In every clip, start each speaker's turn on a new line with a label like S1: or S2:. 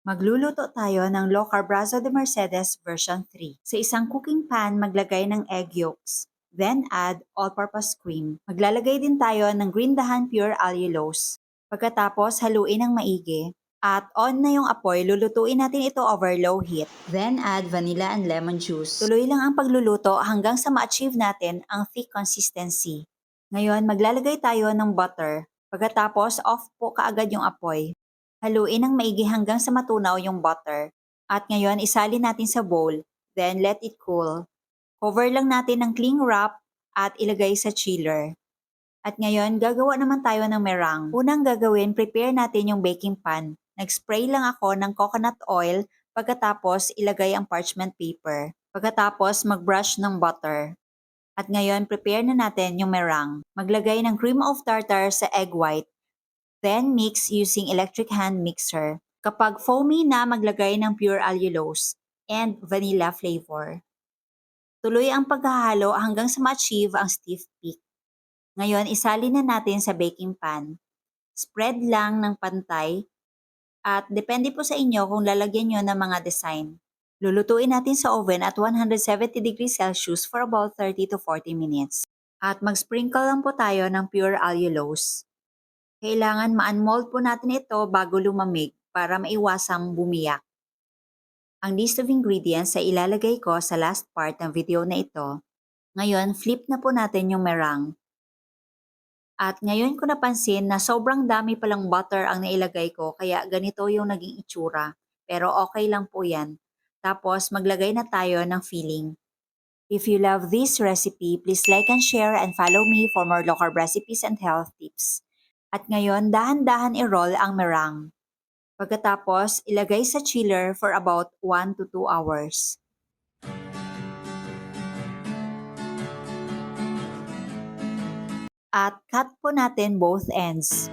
S1: Magluluto tayo ng low carb brazo de Mercedes version 3. Sa isang cooking pan, maglagay ng egg yolks. Then add all-purpose cream. Maglalagay din tayo ng green dahan pure allulose. Pagkatapos, haluin ng maigi. At on na yung apoy, lulutuin natin ito over low heat. Then add vanilla and lemon juice. Tuloy lang ang pagluluto hanggang sa ma-achieve natin ang thick consistency. Ngayon, maglalagay tayo ng butter. Pagkatapos, off po kaagad yung apoy. Haluin ng maigi hanggang sa matunaw yung butter. At ngayon, isalin natin sa bowl. Then, let it cool. Cover lang natin ng cling wrap at ilagay sa chiller. At ngayon, gagawa naman tayo ng meringue. Unang gagawin, prepare natin yung baking pan. Nag-spray lang ako ng coconut oil, pagkatapos ilagay ang parchment paper. Pagkatapos, mag-brush ng butter. At ngayon, prepare na natin yung meringue. Maglagay ng cream of tartar sa egg white. Then mix using electric hand mixer. Kapag foamy na, maglagay ng pure allulose and vanilla flavor. Tuloy ang paghahalo hanggang sa ma-achieve ang stiff peak. Ngayon, isalin na natin sa baking pan. Spread lang ng pantay at depende po sa inyo kung lalagyan nyo ng mga design. Lulutuin natin sa oven at 170 degrees Celsius for about 30 to 40 minutes. At mag-sprinkle lang po tayo ng pure allulose. Kailangan ma-unmold po natin ito bago lumamig para maiwasang bumiyak. Ang list of ingredients ay ilalagay ko sa last part ng video na ito. Ngayon, flip na po natin yung meringue. At ngayon ko napansin na sobrang dami palang butter ang nailagay ko kaya ganito yung naging itsura. Pero okay lang po yan. Tapos maglagay na tayo ng filling. If you love this recipe, please like and share and follow me for more low carb recipes and health tips. At ngayon, dahan-dahan i-roll ang meringue. Pagkatapos, ilagay sa chiller for about 1 to 2 hours. At cut po natin both ends.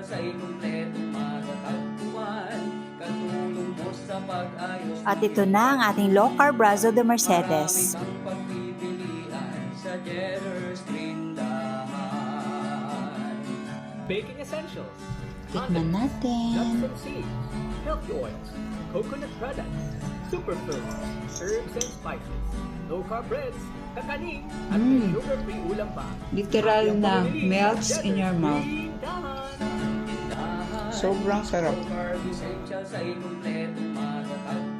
S2: Sa ikumpletong matatagpuan, katulong mo sa pag-ayos.
S1: At ito na ang ating low carb brazo de Mercedes.
S2: Marami kang pagpipilian sa Jetter's Tindahan.
S3: Baking essentials.
S1: Tikman natin.
S3: Nuts and seeds, healthy oils, coconut products, superfoods, herbs and spices, low-carb breads, kakanin, at may sugar-free ulam pa.
S4: Literal na melts in your mouth.
S2: Tindahan.
S4: Sobrang sarap.
S2: Low carb essential sa ikumpletong matatagpuan.